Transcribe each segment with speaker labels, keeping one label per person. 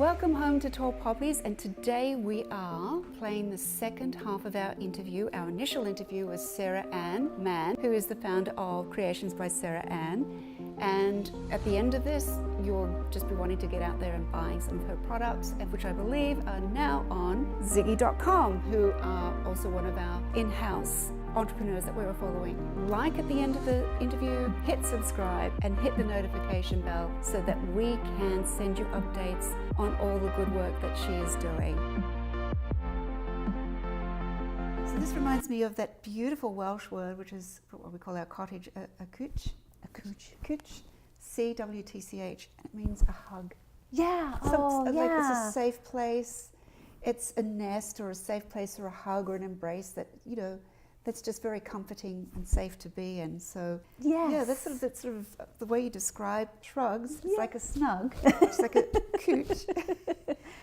Speaker 1: Welcome home to Tall Poppies, and today we are playing the second half of our interview. Our initial interview was Sarah Ann Mann, who is the founder of Creations by Sarah Ann. And at the end of this, you'll just be wanting to get out there and buying some of her products, which I believe are now on Ziggy.com, who are also one of our in-house entrepreneurs that we were following. Like at the end of the interview, hit subscribe and hit the notification bell so that we can send you updates on all the good work that she is doing. So this reminds me of that beautiful Welsh word, which is what we call our cottage, a cwtch. Cwtch, C-W-T-C-H, and it means a hug.
Speaker 2: Yeah,
Speaker 1: Like it's a safe place, it's a nest or a safe place or a hug or an embrace that, you know, that's just very comforting and safe to be in. So yeah, that's sort of the way you describe Shrugs. It's like a snug, it's like a cooch.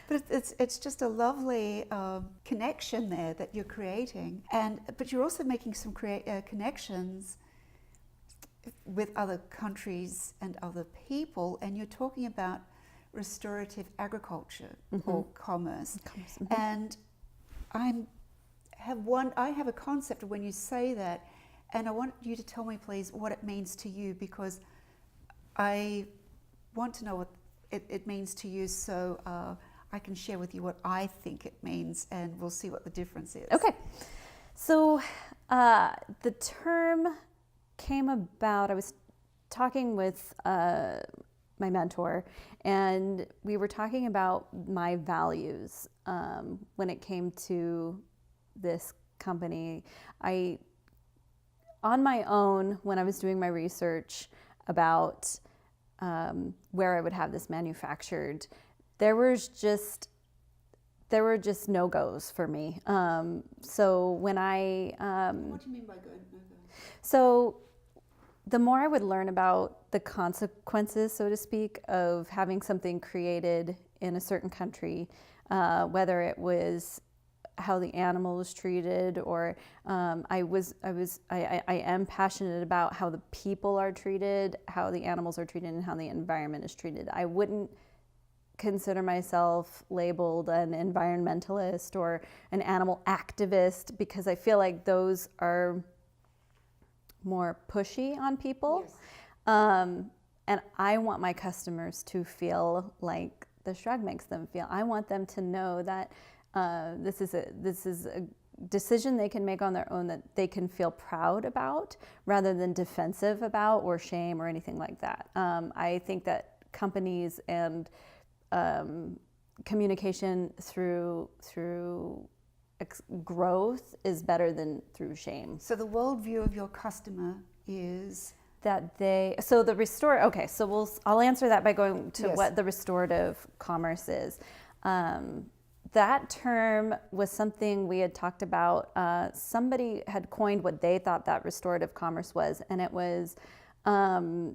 Speaker 1: But it's just a lovely connection there that you're creating, but you're also making some connections with other countries and other people, and you're talking about restorative agriculture or commerce. And I have a concept of when you say that, and I want you to tell me, please, what it means to you, because I want to know what it means to you, so I can share with you what I think it means, and we'll see what the difference is.
Speaker 2: Okay. So the term came about, I was talking with my mentor, and we were talking about my values when it came to this company. On my own, when I was doing my research about where I would have this manufactured, there were just no-goes for me. So when I...
Speaker 1: what do you mean by no-go?
Speaker 2: So the more I would learn about the consequences, so to speak, of having something created in a certain country, whether it was how the animal was treated, or I am passionate about how the people are treated, how the animals are treated, and how the environment is treated. I wouldn't consider myself labeled an environmentalist or an animal activist, because I feel like those are more pushy on people.
Speaker 1: Yes.
Speaker 2: And I want my customers to feel like the Shrug makes them feel. I want them to know that this is a decision they can make on their own, that they can feel proud about, rather than defensive about or shame or anything like that. I think that companies and communication through growth is better than through shame.
Speaker 1: So the worldview of your customer is
Speaker 2: that I'll answer that by going to what the restorative commerce is. That term was something we had talked about. Somebody had coined what they thought that restorative commerce was, and it was it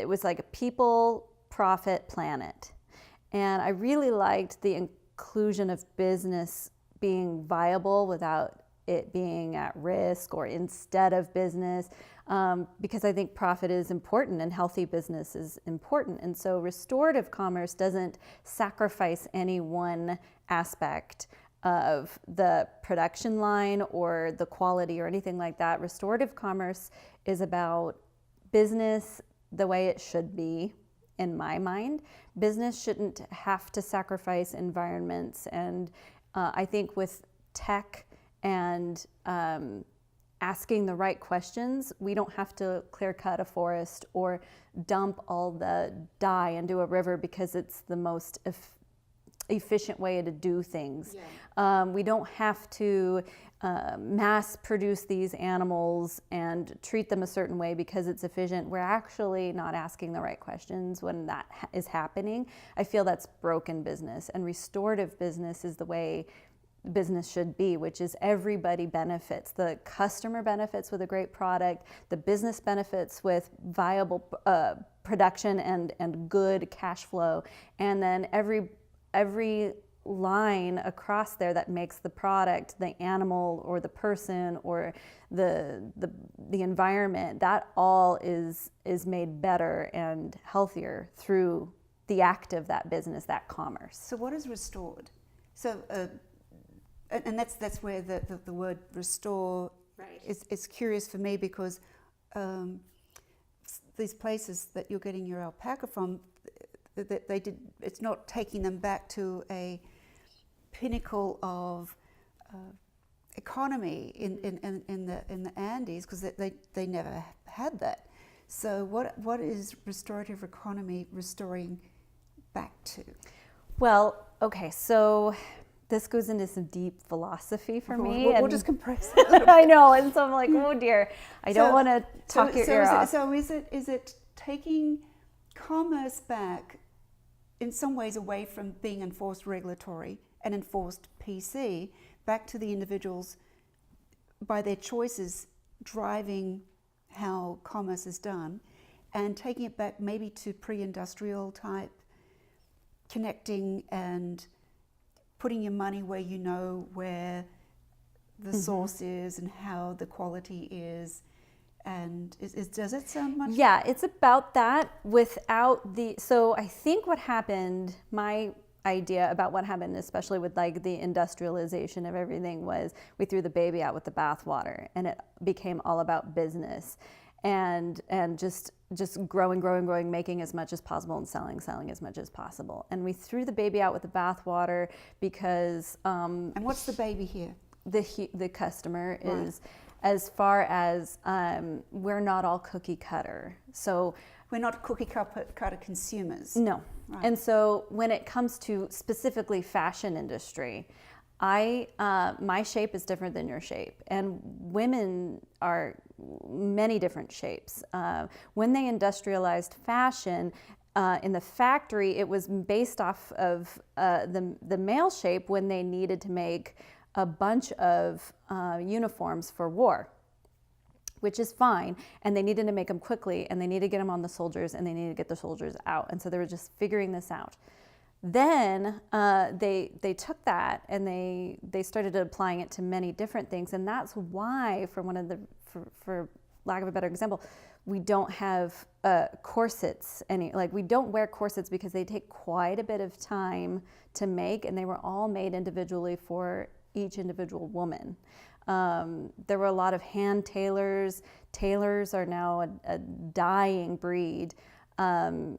Speaker 2: was like a people, profit, planet. And I really liked the inclusion of business being viable without it being at risk or instead of business, because I think profit is important and healthy business is important. And so restorative commerce doesn't sacrifice any one aspect of the production line or the quality or anything like that. Restorative commerce is about business the way it should be. In my mind, business shouldn't have to sacrifice environments, and I think with tech and asking the right questions, we don't have to clear cut a forest or dump all the dye into a river because it's the most efficient way to do things. Yeah. We don't have to mass produce these animals and treat them a certain way because it's efficient. We're actually not asking the right questions when that is happening. I feel that's broken business, and restorative business is the way business should be, which is everybody benefits. The customer benefits with a great product, the business benefits with viable production and good cash flow, and then every line across there that makes the product, the animal or the person or the environment, that all is made better and healthier through the act of that business, that commerce.
Speaker 1: So what is restored? So, and that's where the word restore is curious for me, because these places that you're getting your alpaca from, it's not taking them back to a pinnacle of economy in the Andes, because they never had that. So what is restorative economy restoring back to?
Speaker 2: Well, okay, so this goes into some deep philosophy for me.
Speaker 1: We'll just compress it.
Speaker 2: I know, and so I'm like, oh dear, I don't want to talk your ear off.
Speaker 1: So is it taking commerce back in some ways away from being enforced regulatory and enforced PC, back to the individuals by their choices driving how commerce is done, and taking it back maybe to pre-industrial type connecting and putting your money where you know where the source is and how the quality is? And does it sound much?
Speaker 2: Yeah, it's about that without the, so I think what happened, my idea about what happened, especially with like the industrialization of everything, was we threw the baby out with the bathwater, and it became all about business and just growing, making as much as possible and selling as much as possible. And we threw the baby out with the bathwater because
Speaker 1: and what's the baby here?
Speaker 2: The customer is, as far as we're not all cookie cutter. So
Speaker 1: we're not cookie cutter consumers.
Speaker 2: No. Right. And so when it comes to specifically fashion industry, my shape is different than your shape, and women are many different shapes. When they industrialized fashion, in the factory, it was based off of the male shape when they needed to make a bunch of uniforms for war, which is fine, and they needed to make them quickly, and they needed to get them on the soldiers, and they needed to get the soldiers out, and so they were just figuring this out. Then they took that and they started applying it to many different things, and that's why, for lack of a better example, we don't have corsets we don't wear corsets, because they take quite a bit of time to make, and they were all made individually for each individual woman. There were a lot of hand tailors. Tailors are now a dying breed. And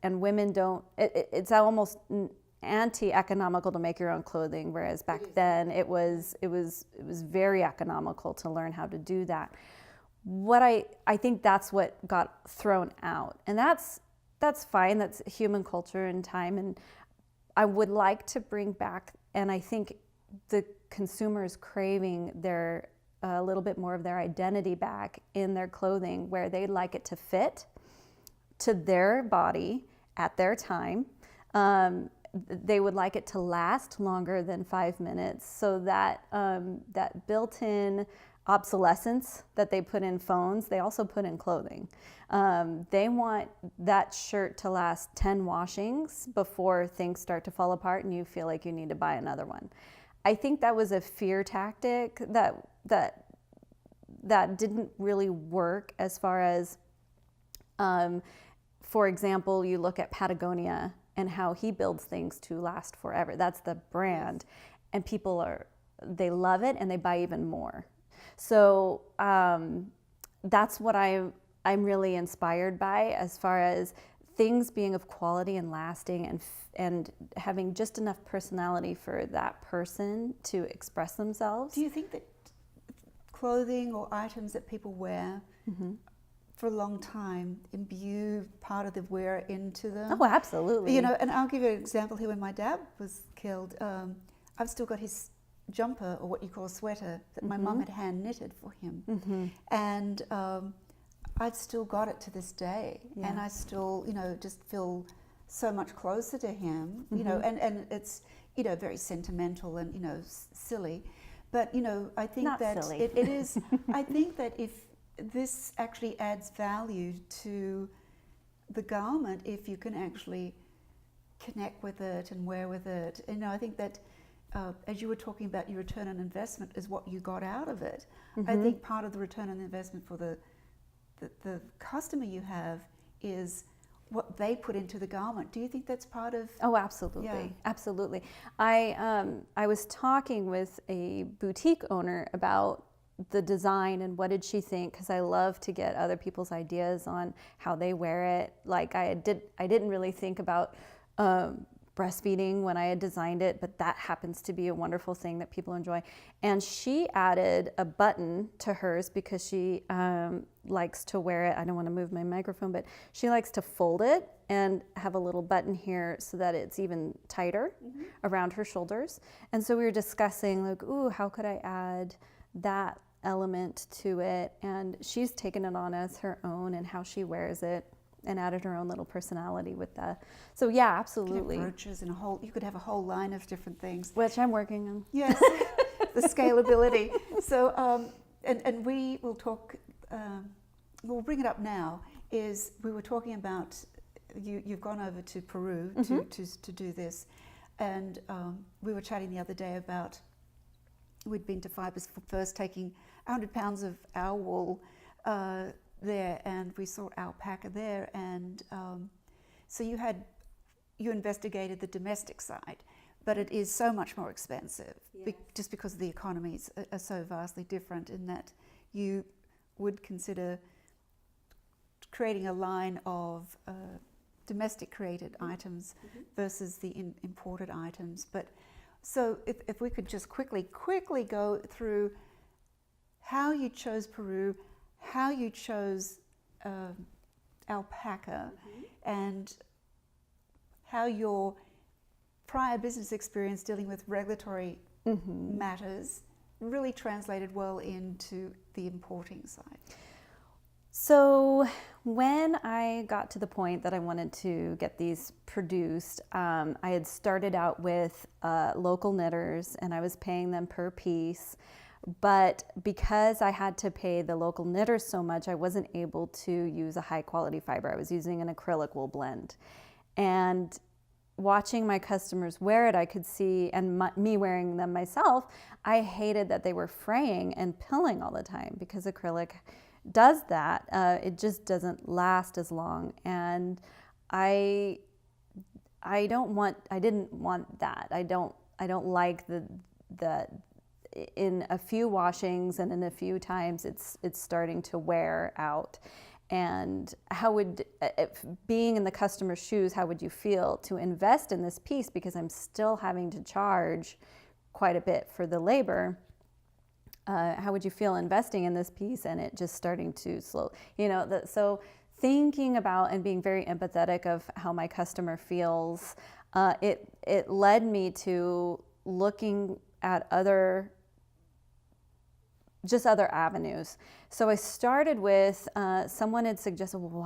Speaker 2: women don't, it's almost anti-economical to make your own clothing, whereas back then it was very economical to learn how to do that. What I think that's what got thrown out, and that's fine, that's human culture and time, and I would like to bring back, and I think the consumer is craving a little bit more of their identity back in their clothing, where they'd like it to fit to their body at their time. They would like it to last longer than 5 minutes, so that that built-in obsolescence that they put in phones, they also put in clothing. They want that shirt to last 10 washings before things start to fall apart and you feel like you need to buy another one. I think that was a fear tactic that didn't really work, as far as for example, you look at Patagonia and how he builds things to last forever. That's the brand, and people they love it and they buy even more. So that's what I'm really inspired by, as far as things being of quality and lasting, and having just enough personality for that person to express themselves.
Speaker 1: Do you think that clothing or items that people wear for a long time imbue part of the wearer into them?
Speaker 2: Oh, absolutely.
Speaker 1: You know, and I'll give you an example here. When my dad was killed, I've still got his jumper, or what you call a sweater, that my mum had hand knitted for him, and I've still got it to this day, and I still, just feel so much closer to him, and it's, very sentimental and, silly, but, I think
Speaker 2: Not
Speaker 1: that
Speaker 2: silly.
Speaker 1: it is, I think that if this actually adds value to the garment, if you can actually connect with it and wear with it, I think that as you were talking about, your return on investment is what you got out of it. I think part of the return on investment for the customer you have is what they put into the garment. Do you think that's part of?
Speaker 2: Oh, absolutely, absolutely. I was talking with a boutique owner about the design and what did she think, because I love to get other people's ideas on how they wear it. Like I didn't really think about breastfeeding when I had designed it, but that happens to be a wonderful thing that people enjoy. And she added a button to hers because she likes to wear it. I don't want to move my microphone, but she likes to fold it and have a little button here so that it's even tighter around her shoulders. And so we were discussing like, ooh, how could I add that element to it? And she's taken it on as her own and how she wears it, and added her own little personality with that. So yeah, absolutely.
Speaker 1: You could have brooches and you could have a whole line of different things.
Speaker 2: Which I'm working on.
Speaker 1: Yes, the scalability. So, and we will talk, we'll bring it up now, is we were talking about, you've gone over to Peru to do this, and we were chatting the other day about, we'd been to Fibers first, taking 100 pounds of our wool there, and we saw alpaca there, and so you investigated the domestic side, but it is so much more expensive, just because the economies are so vastly different, in that you would consider creating a line of domestic created items versus the imported items. But so if we could just quickly go through how you chose Peru, how you chose alpaca, and how your prior business experience dealing with regulatory matters really translated well into the importing side.
Speaker 2: So when I got to the point that I wanted to get these produced, I had started out with local knitters, and I was paying them per piece. But because I had to pay the local knitters so much, I wasn't able to use a high quality fiber. I was using an acrylic wool blend. And watching my customers wear it, I could see, and me wearing them myself, I hated that they were fraying and pilling all the time, because acrylic does that. It just doesn't last as long. And I didn't want that. I don't like the in a few washings and in a few times it's starting to wear out. And how would, being in the customer's shoes, how would you feel to invest in this piece, because I'm still having to charge quite a bit for the labor? How would you feel investing in this piece and it just starting to slow, so thinking about and being very empathetic of how my customer feels, it led me to looking at other avenues. So I started with, someone had suggested, well,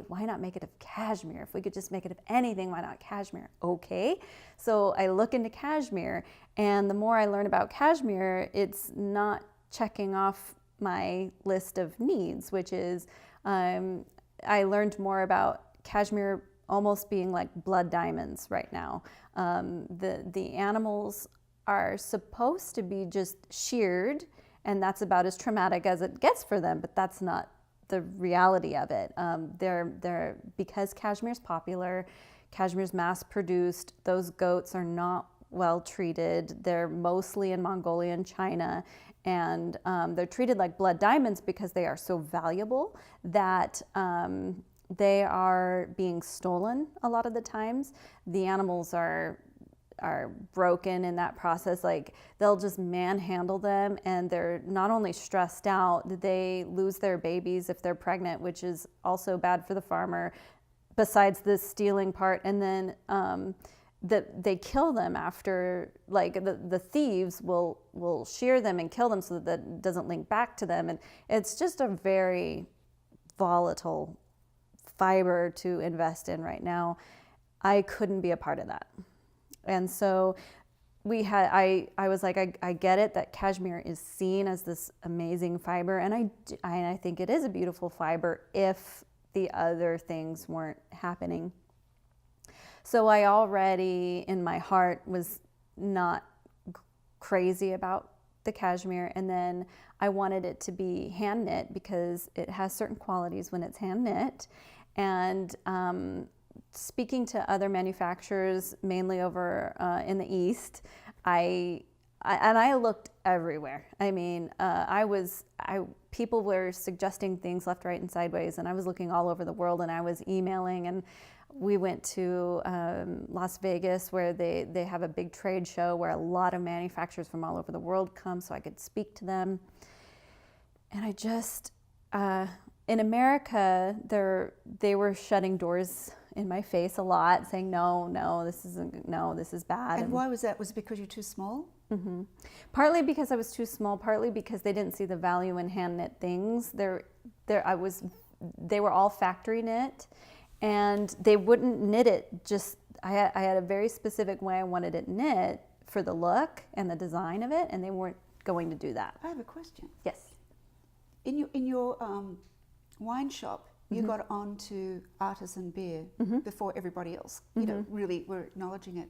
Speaker 2: why not make it of cashmere? If we could just make it of anything, why not cashmere? Okay. So I look into cashmere, and the more I learn about cashmere, it's not checking off my list of needs, which is, I learned more about cashmere almost being like blood diamonds right now. The animals are supposed to be just sheared, and that's about as traumatic as it gets for them, but that's not the reality of it. They're because cashmere's popular, cashmere's mass produced, those goats are not well treated. They're mostly in Mongolia and China, and they're treated like blood diamonds because they are so valuable that they are being stolen a lot of the times. The animals are broken in that process. Like, they'll just manhandle them, and they're not only stressed out, they lose their babies if they're pregnant, which is also bad for the farmer, besides the stealing part. And then they kill them after, like the thieves will shear them and kill them so that it doesn't link back to them. And it's just a very volatile fiber to invest in right now. I couldn't be a part of that. And so I was like, I get it that cashmere is seen as this amazing fiber, and I think it is a beautiful fiber if the other things weren't happening. So I already, in my heart, was not crazy about the cashmere, and then I wanted it to be hand knit because it has certain qualities when it's hand knit. And speaking to other manufacturers, mainly over in the East, I looked everywhere. I mean, people were suggesting things left, right, and sideways, and I was looking all over the world, and I was emailing, and we went to Las Vegas, where they have a big trade show where a lot of manufacturers from all over the world come, so I could speak to them. And I just, in America, they were shutting doors in my face a lot, saying, no, this is bad.
Speaker 1: And why was that? Was it because you're too small?
Speaker 2: Mm-hmm. Partly because I was too small, partly because they didn't see the value in hand knit things. They were all factory knit, and they wouldn't knit it just, I had a very specific way I wanted it knit for the look and the design of it, and they weren't going to do that.
Speaker 1: I have a question.
Speaker 2: Yes.
Speaker 1: In your wine shop, you got onto artisan beer before everybody else, you know, really were acknowledging it.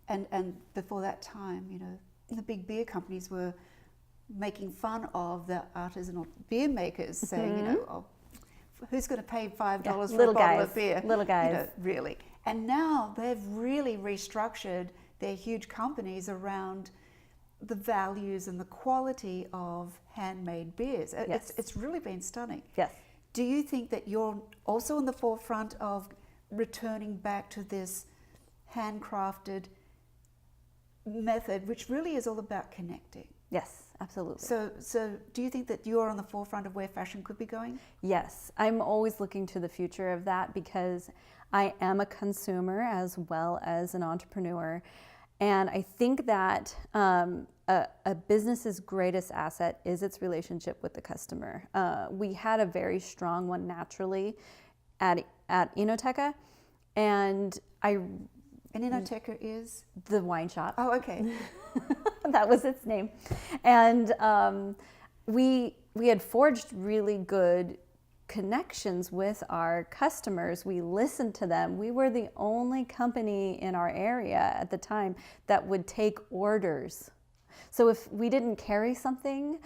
Speaker 1: And before that time, you know, the big beer companies were making fun of the artisanal beer makers, saying, you know, oh, who's going to pay $5 for a bottle of beer?
Speaker 2: Little guys.
Speaker 1: You know, really. And now they've really restructured their huge companies around the values and the quality of handmade beers.
Speaker 2: Yes.
Speaker 1: It's really been stunning.
Speaker 2: Yes.
Speaker 1: Do you think that you're also on the forefront of returning back to this handcrafted method, which really is all about connecting?
Speaker 2: Yes, absolutely.
Speaker 1: So do you think that you're on the forefront of where fashion could be going?
Speaker 2: Yes, I'm always looking to the future of that, because I am a consumer as well as an entrepreneur. And I think that a business's greatest asset is its relationship with the customer. We had a very strong one naturally at Enoteca, and
Speaker 1: Enoteca is?
Speaker 2: The wine shop.
Speaker 1: Oh, okay.
Speaker 2: That was its name. And we had forged really good connections with our customers. We listened to them. We were the only company in our area at the time that would take orders. So if we didn't carry something,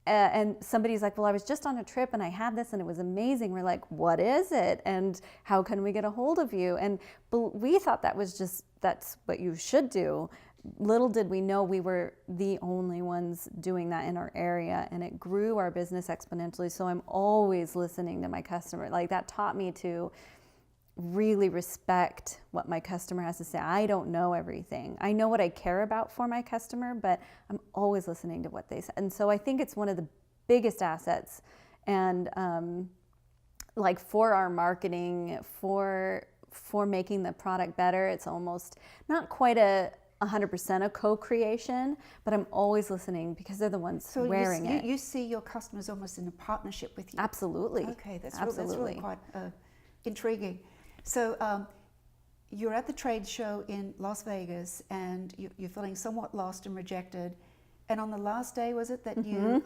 Speaker 2: and somebody's like, well, I was just on a trip and I had this and it was amazing. We're like, what is it? And how can we get a hold of you? And we thought that's what you should do. Little did we know we were the only ones doing that in our area, and it grew our business exponentially. So I'm always listening to my customer. Like, that taught me to really respect what my customer has to say. I don't know everything. I know what I care about for my customer, but I'm always listening to what they say. And so I think it's one of the biggest assets. And like, for our marketing, for making the product better, it's almost not quite 100% a co-creation, but I'm always listening, because they're the ones wearing it.
Speaker 1: You see your customers almost in a partnership with you.
Speaker 2: Absolutely.
Speaker 1: Okay, that's really quite intriguing. So you're at the trade show in Las Vegas, and you're feeling somewhat lost and rejected. And on the last day, was it that you,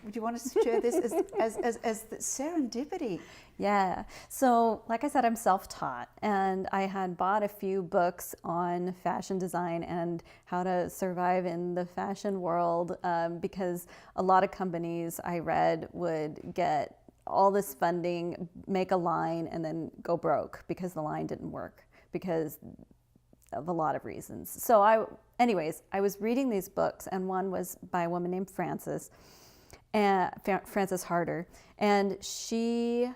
Speaker 1: would you want to share this as the serendipity?
Speaker 2: Yeah. So, like I said, I'm self-taught, and I had bought a few books on fashion design and how to survive in the fashion world, because a lot of companies I read would get all this funding, make a line, and then go broke because the line didn't work because of a lot of reasons. So I was reading these books, and one was by a woman named Frances Harder, and she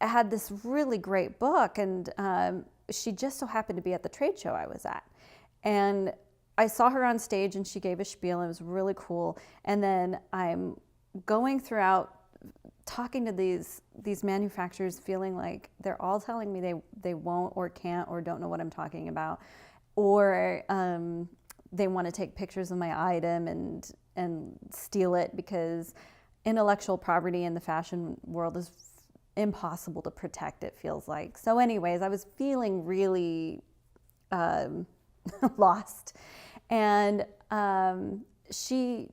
Speaker 2: had this really great book, and she just so happened to be at the trade show I was at. And I saw her on stage, and she gave a spiel, and it was really cool. And then I'm going throughout talking to these manufacturers, feeling like they're all telling me they won't or can't or don't know what I'm talking about, or they want to take pictures of my item and steal it, because intellectual property in the fashion world is impossible to protect, it feels like. So anyways, I was feeling really lost, and she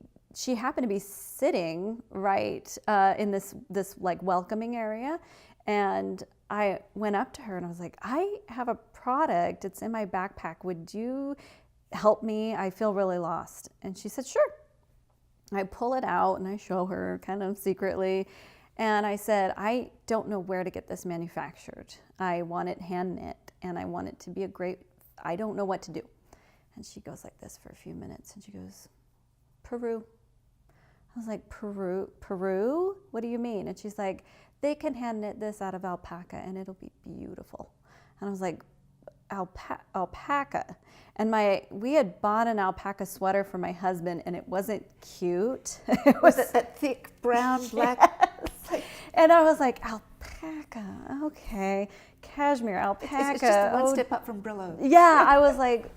Speaker 2: happened to be sitting right in this like welcoming area, and I went up to her and I was like, I have a product, it's in my backpack, would you help me? I feel really lost. And she said, sure. I pull it out and I show her kind of secretly, And I said, I don't know where to get this manufactured. I want it hand knit, and I want it to be I don't know what to do. And she goes like this for a few minutes, and she goes, Peru. I was like, Peru? Peru? What do you mean? And she's like, they can hand knit this out of alpaca, and it'll be beautiful. And I was like, alpaca. And we had bought an alpaca sweater for my husband, and it wasn't cute. It
Speaker 1: was it that thick brown black?
Speaker 2: Yes. And I was like, alpaca, okay, cashmere, alpaca.
Speaker 1: It's just one step up from Brillo.
Speaker 2: Yeah, I was like,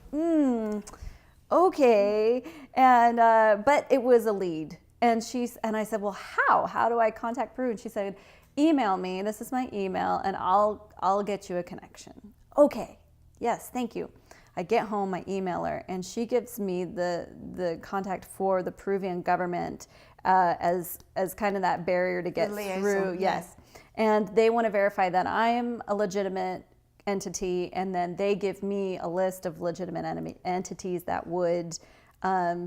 Speaker 2: okay. And but it was a lead, and I said, well, how do I contact Peru? And she said, email me. This is my email, and I'll get you a connection. Okay. Yes, thank you. I get home, I email her, and she gives me the contact for the Peruvian government as kind of that barrier to get through. Yes. And they want to verify that I am a legitimate entity, and then they give me a list of legitimate entities that would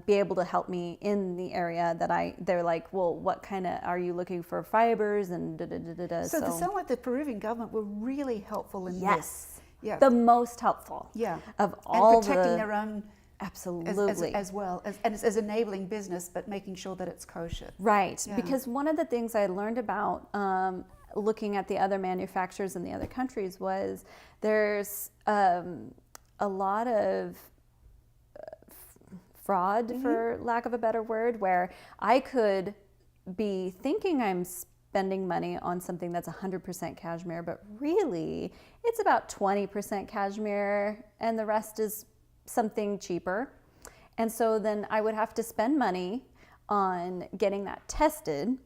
Speaker 2: be able to help me in the area that they're like, well, what kind of, are you looking for fibers and da-da-da-da-da.
Speaker 1: So it sounds like the Peruvian government were really helpful in this. Yeah.
Speaker 2: The most helpful.
Speaker 1: Yeah.
Speaker 2: Of all
Speaker 1: and protecting their own.
Speaker 2: Absolutely.
Speaker 1: As well as enabling business, but making sure that it's kosher.
Speaker 2: Right. Yeah. Because one of the things I learned about looking at the other manufacturers in the other countries was there's a lot of fraud, for lack of a better word, where I could be thinking I'm spending money on something that's 100% cashmere, but really it's about 20% cashmere and the rest is something cheaper. And so then I would have to spend money on getting that tested,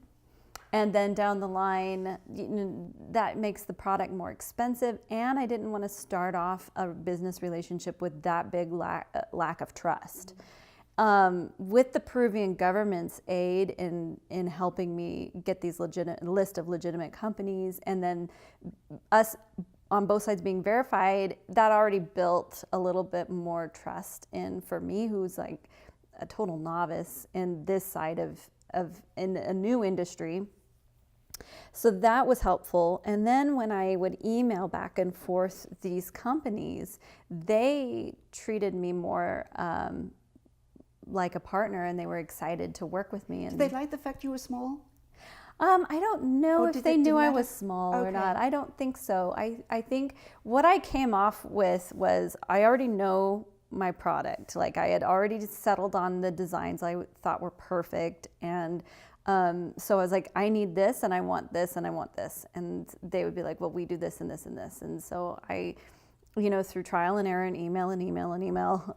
Speaker 2: and then down the line, that makes the product more expensive, and I didn't want to start off a business relationship with that big lack of trust. With the Peruvian government's aid in helping me get these list of legitimate companies, and then us on both sides being verified, that already built a little bit more trust for me, who's like a total novice in this side in a new industry. So that was helpful. And then when I would email back and forth these companies, they treated me more like a partner, and they were excited to work with me. And
Speaker 1: did they like the fact you were small?
Speaker 2: I don't know if they knew I was small or not. I don't think so. I think what I came off with was I already know my product. Like I had already settled on the designs I thought were perfect. And so I was like, I need this and I want this and I want this. And they would be like, well, we do this and this and this. And so I, through trial and error and email,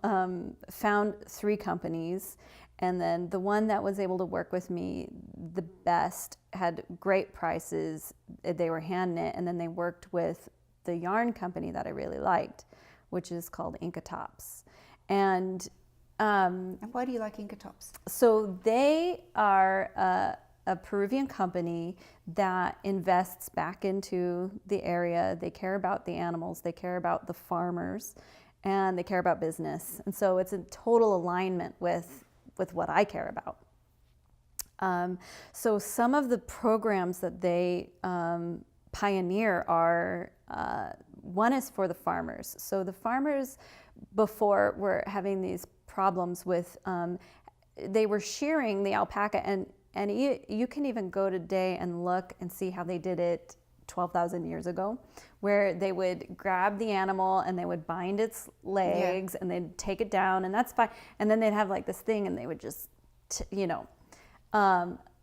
Speaker 2: found 3 companies. And then the one that was able to work with me the best had great prices. They were hand knit, and then they worked with the yarn company that I really liked, which is called Inca Tops. And
Speaker 1: why do you like Inca Tops?
Speaker 2: So they are a Peruvian company that invests back into the area. They care about the animals, they care about the farmers, and they care about business. And so it's in total alignment with what I care about. So some of the programs that they pioneer are, one is for the farmers. So the farmers before were having these problems with, they were shearing the alpaca, and you can even go today and look and see how they did it 12,000 years ago, where they would grab the animal and they would bind its legs and they'd take it down, and that's fine. And then they'd have like this thing and they would just,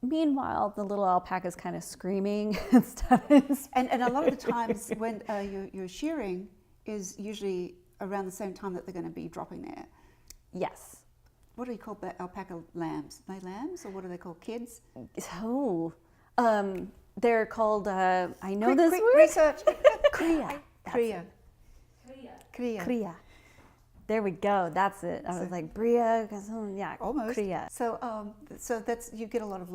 Speaker 2: meanwhile, the little alpaca's kind of screaming and stuff.
Speaker 1: And a lot of the times when you're shearing is usually around the same time that they're going to be dropping there.
Speaker 2: Yes.
Speaker 1: What do you call alpaca lambs? Are they lambs, or what are they called? Kids?
Speaker 2: Oh, they're called, I know this word.
Speaker 1: Research.
Speaker 2: Cria.
Speaker 1: Cria.
Speaker 2: There we go. That's it. I was like bria,
Speaker 1: almost.
Speaker 2: Cria.
Speaker 1: So, so that's you get a lot of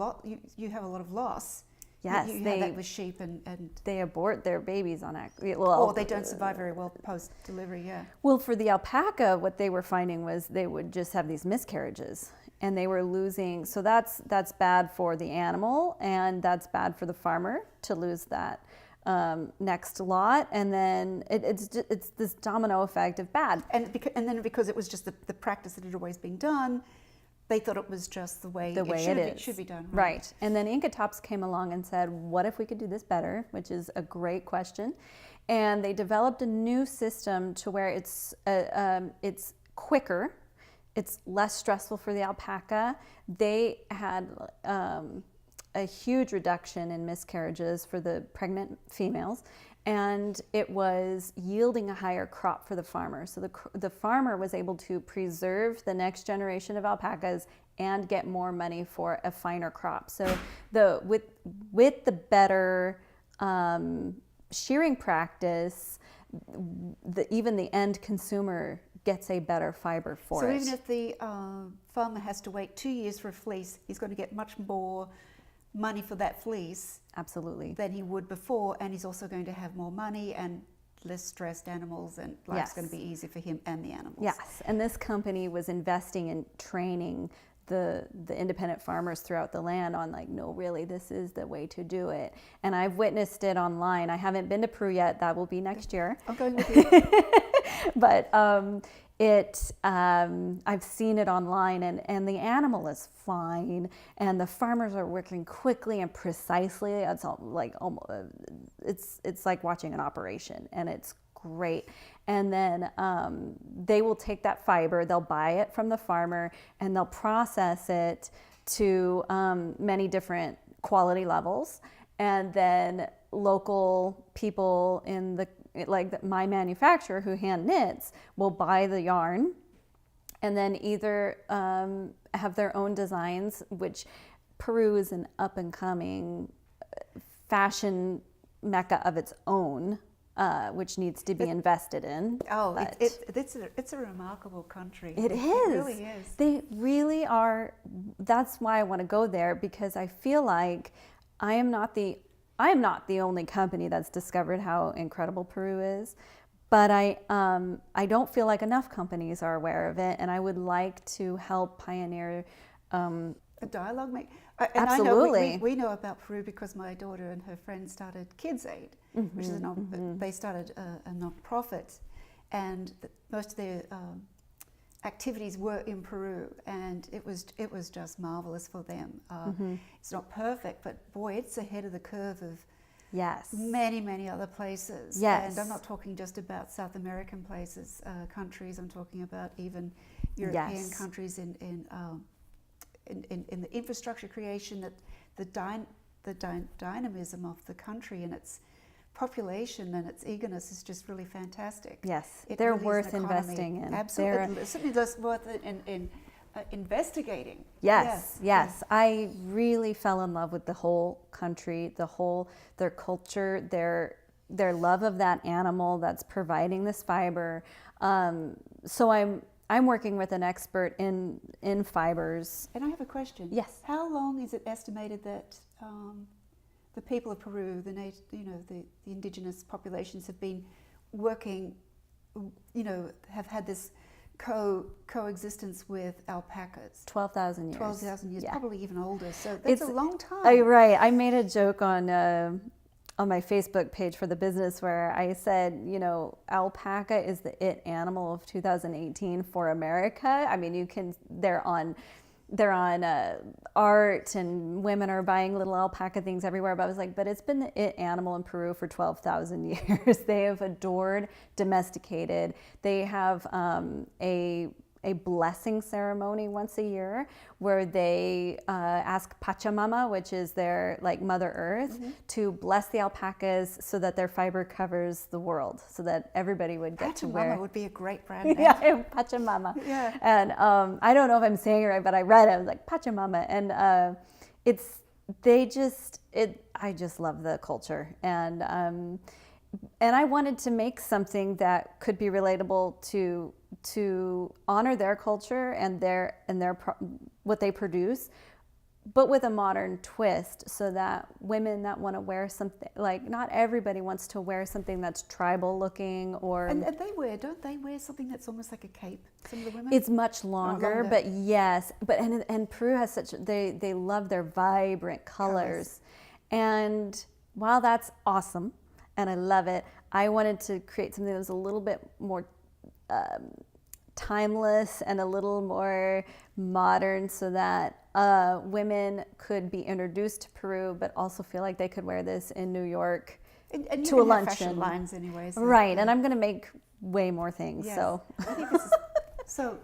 Speaker 1: you have a lot of loss
Speaker 2: Yes,
Speaker 1: you have that with sheep and
Speaker 2: they abort their babies on
Speaker 1: or they don't survive very well post-delivery, yeah.
Speaker 2: Well, for the alpaca, what they were finding was they would just have these miscarriages, and they were losing. So that's bad for the animal, and that's bad for the farmer to lose that next lot, and then it's this domino effect of bad.
Speaker 1: And then because it was just the practice that had always been done, they thought it was just the way it should be done.
Speaker 2: Right. And then Inca Tops came along and said, what if we could do this better? Which is a great question. And they developed a new system to where it's quicker, it's less stressful for the alpaca. They had a huge reduction in miscarriages for the pregnant females, and it was yielding a higher crop for the farmer. So the farmer was able to preserve the next generation of alpacas and get more money for a finer crop. So with the better shearing practice, even the end consumer gets a better fiber for it.
Speaker 1: So even if the farmer has to wait 2 years for a fleece, he's going to get much more money for that fleece,
Speaker 2: absolutely,
Speaker 1: than he would before, and he's also going to have more money and less stressed animals, and life's going to be easier for him and the animals.
Speaker 2: Yes, and this company was investing in training the independent farmers throughout the land on no, really, this is the way to do it. And I've witnessed it online. I haven't been to Peru yet. That will be next year.
Speaker 1: I'm going with you.
Speaker 2: But I've seen it online, and the animal is fine, and the farmers are working quickly and precisely. It's it's like watching an operation, and it's great. And then they will take that fiber, they'll buy it from the farmer, and they'll process it to many different quality levels, and then local people in my manufacturer who hand knits will buy the yarn and then either have their own designs, which Peru is an up and coming fashion mecca of its own, which needs to be invested in.
Speaker 1: Oh, it's a remarkable country.
Speaker 2: It is.
Speaker 1: It really is.
Speaker 2: They really are. That's why I want to go there, because I feel like I am not the only company that's discovered how incredible Peru is, but I don't feel like enough companies are aware of it, and I would like to help pioneer
Speaker 1: a dialogue.
Speaker 2: Absolutely.
Speaker 1: I know we know about Peru because my daughter and her friend started Kids Aid, which is they started a non-profit, and most of their activities were in Peru, and it was just marvelous for them. It's not perfect, but boy, it's ahead of the curve of many other places.
Speaker 2: Yes.
Speaker 1: And I'm not talking just about South American places, countries. I'm talking about even European countries in the infrastructure creation, that the dynamism of the country and its population and its eagerness is just really fantastic.
Speaker 2: Yes,
Speaker 1: It
Speaker 2: they're
Speaker 1: really is
Speaker 2: worth
Speaker 1: an economy.
Speaker 2: investing in.
Speaker 1: Absolutely, it's certainly just worth it in investigating.
Speaker 2: Yes. I really fell in love with the whole country, their culture, their love of that animal that's providing this fiber. So I'm working with an expert in fibers.
Speaker 1: And I have a question.
Speaker 2: Yes.
Speaker 1: How long is it estimated that the people of Peru, the indigenous populations, have been working, have had this coexistence with alpacas?
Speaker 2: 12,000 years.
Speaker 1: 12,000 years,
Speaker 2: Yeah.
Speaker 1: Probably even older. So that's a long time.
Speaker 2: Right. I made a joke on my Facebook page for the business where I said, alpaca is the it animal of 2018 for America. I mean, they're on art, and women are buying little alpaca things everywhere. But I was like, but it's been the it animal in Peru for 12,000 years. They have adored, domesticated. They have a blessing ceremony once a year where they ask Pachamama, which is their Mother Earth, to bless the alpacas so that their fiber covers the world, so that everybody would get to wear.
Speaker 1: Pachamama would be a great brand name.
Speaker 2: Yeah, Pachamama.
Speaker 1: Yeah.
Speaker 2: And I don't know if I'm saying it right, but I read it. I was like, Pachamama, and I just love the culture, and I wanted to make something that could be relatable to honor their culture and their what they produce, but with a modern twist, so that women that want to wear something, like not everybody wants to wear something that's tribal looking, or
Speaker 1: and don't they wear something that's almost like a cape, some of the women?
Speaker 2: it's much longer, but yes, but and Peru has such, they love their vibrant colors. And while that's awesome and I love it, I wanted to create something that was a little bit more timeless and a little more modern, so that women could be introduced to Peru, but also feel like they could wear this in New York
Speaker 1: and
Speaker 2: to a luncheon.
Speaker 1: Fashion lines anyway. So,
Speaker 2: right, and I'm going to make way more things.
Speaker 1: Yes.
Speaker 2: So,
Speaker 1: I think this is, so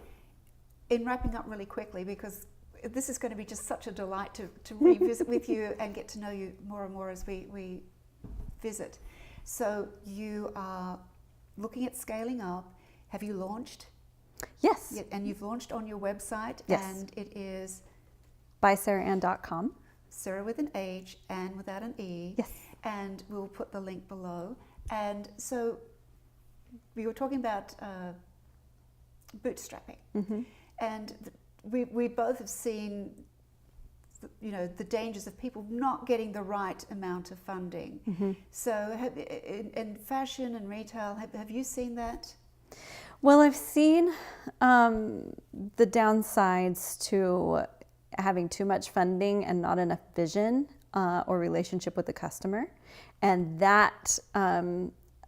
Speaker 1: in wrapping up really quickly, because this is going to be just such a delight to revisit with you and get to know you more and more as we visit. So you are looking at scaling up. Have you launched?
Speaker 2: Yes.
Speaker 1: Yeah, and you've launched on your website.
Speaker 2: Yes.
Speaker 1: And it is
Speaker 2: bysarahann.com.
Speaker 1: Sarah with an H and without an E.
Speaker 2: Yes.
Speaker 1: And we'll put the link below. And so we were talking about bootstrapping.
Speaker 2: Mm-hmm.
Speaker 1: And we both have seen, the dangers of people not getting the right amount of funding.
Speaker 2: Mm-hmm.
Speaker 1: So in fashion and retail, have you seen that?
Speaker 2: Well, I've seen the downsides to having too much funding and not enough vision or relationship with the customer. And that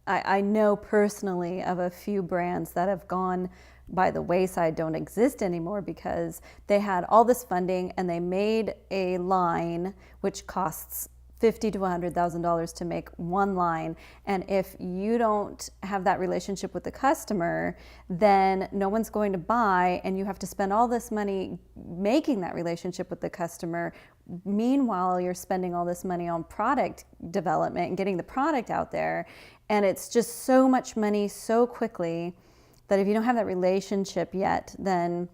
Speaker 2: I know personally of a few brands that have gone by the wayside, don't exist anymore, because they had all this funding and they made a line which costs $50,000 to $100,000 to make one line, and if you don't have that relationship with the customer, then no one's going to buy, and you have to spend all this money making that relationship with the customer. Meanwhile, you're spending all this money on product development and getting the product out there, and it's just so much money so quickly that if you don't have that relationship yet, then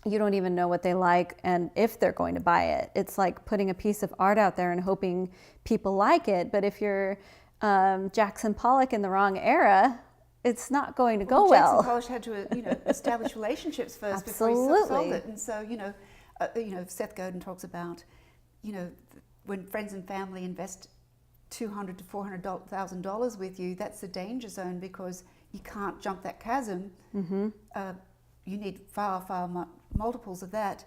Speaker 2: you don't even know what they like and if they're going to buy it. It's like putting a piece of art out there and hoping people like it. But if you're Jackson Pollock in the wrong era, it's not going to go well.
Speaker 1: Jackson Pollock had to establish relationships first before he sold it. And so Seth Godin talks about when friends and family invest $200,000 to $400,000 with you, that's the danger zone, because you can't jump that chasm.
Speaker 2: Mm-hmm.
Speaker 1: You need far multiples of that,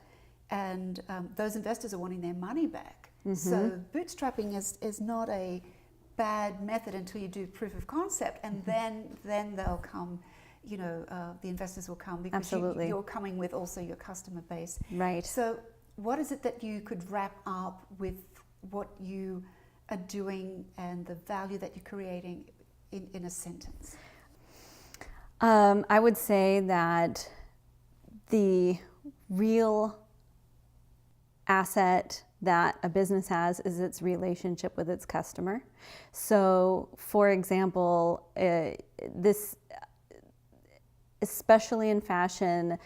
Speaker 1: and those investors are wanting their money back. Mm-hmm. So bootstrapping is not a bad method until you do proof of concept, and
Speaker 2: mm-hmm.
Speaker 1: then they'll come. The investors will come, because you're coming with also your customer base.
Speaker 2: Right.
Speaker 1: So what is it that you could wrap up with what you are doing and the value that you're creating in a sentence?
Speaker 2: I would say that the real asset that a business has is its relationship with its customer. So, for example, this, especially in fashion,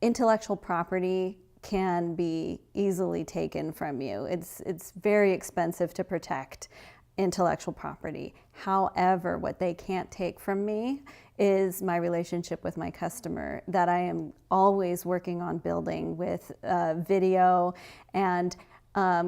Speaker 2: intellectual property can be easily taken from you. It's very expensive to protect intellectual property. However, what they can't take from me is my relationship with my customer, that I am always working on building with video and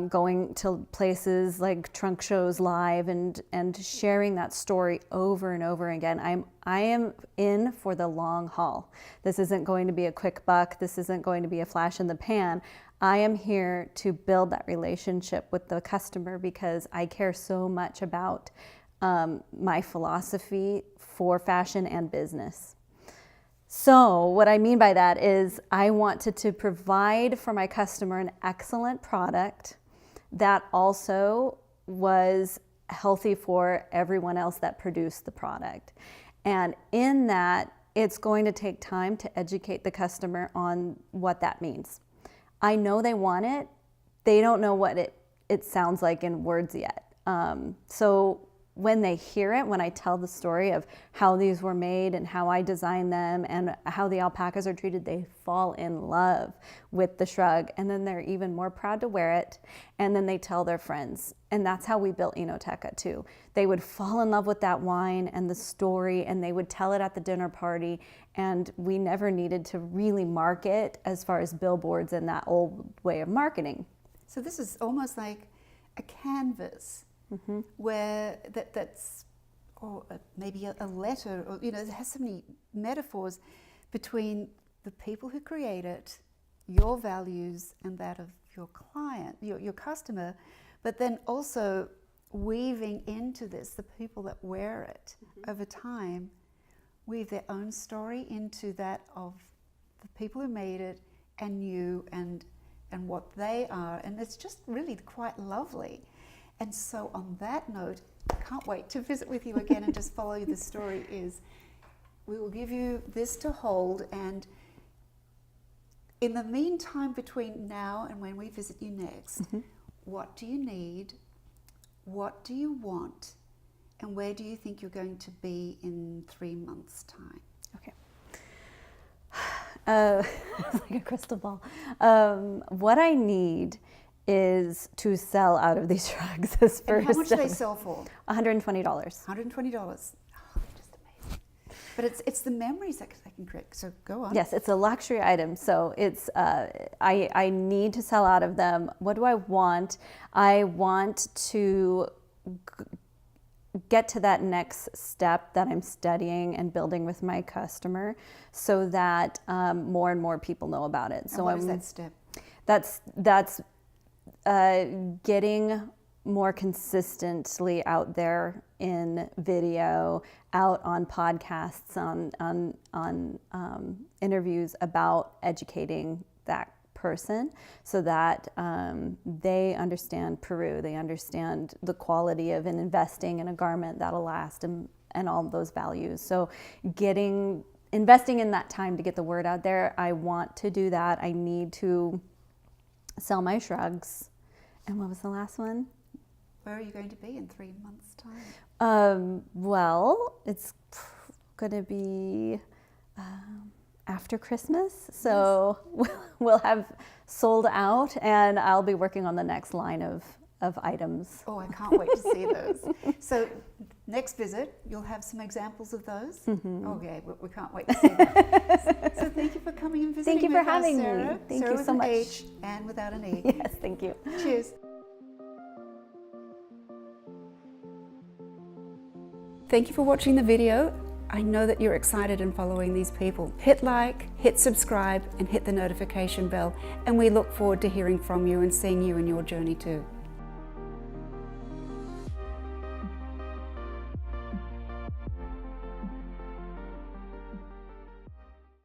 Speaker 2: going to places like trunk shows live and sharing that story over and over again. I am in for the long haul. This isn't going to be a quick buck. This isn't going to be a flash in the pan. I am here to build that relationship with the customer, because I care so much about my philosophy for fashion and business. So what I mean by that is I wanted to provide for my customer an excellent product that also was healthy for everyone else that produced the product. And in that, it's going to take time to educate the customer on what that means. I know they want it. They don't know what it sounds like in words yet. So when they hear it, when I tell the story of how these were made and how I designed them and how the alpacas are treated, they fall in love with the Shrug, and then they're even more proud to wear it, and then they tell their friends. And that's how we built Enoteca too. They would fall in love with that wine and the story, and they would tell it at the dinner party, and we never needed to really market as far as billboards and that old way of marketing.
Speaker 1: So this is almost like a canvas where that's, or maybe a letter, or, you know, it has so many metaphors between the people who create it, your values, and that of your client, your customer, but then also weaving into this the people that wear it over time, weave their own story into that of the people who made it and you and what they are, and it's just really quite lovely. And so on that note, I can't wait to visit with you again and just follow the story. Is we will give you this to hold, and in the meantime between now and when we visit you next, what do you need, what do you want, and where do you think you're going to be in 3 months' time?
Speaker 2: Okay. Like a crystal ball. What I need is to sell out of these Shrugs as first.
Speaker 1: And how much do they sell for?
Speaker 2: $120.
Speaker 1: $120. Oh, just amazing. But it's the memories that can create. So go on.
Speaker 2: Yes, it's a luxury item. So it's I need to sell out of them. What do I want? I want to get to that next step that I'm studying and building with my customer, so that more and more people know about it. So
Speaker 1: what is that step?
Speaker 2: That's getting more consistently out there in video, out on podcasts, on interviews about educating that person, so that they understand Peru, they understand the quality of and investing in a garment that'll last, and all those values. So investing in that time to get the word out there, I want to do that. I need to sell my Shrugs. And what was the last one?
Speaker 1: Where are you going to be in 3 months' time?
Speaker 2: Well, it's going to be after Christmas, so we'll have sold out, and I'll be working on the next line of items.
Speaker 1: Oh, I can't wait to see those. So next visit, you'll have some examples of those? Okay, we can't wait to see them. So thank you for coming and visiting.
Speaker 2: Thank you for having
Speaker 1: us, Sarah.
Speaker 2: me. Thank
Speaker 1: Sarah
Speaker 2: you so much.
Speaker 1: H and without an E.
Speaker 2: Yes, thank you.
Speaker 1: Cheers. Thank you for watching the video. I know that you're excited in following these people. Hit like, hit subscribe, and hit the notification bell. And we look forward to hearing from you and seeing you in your journey too.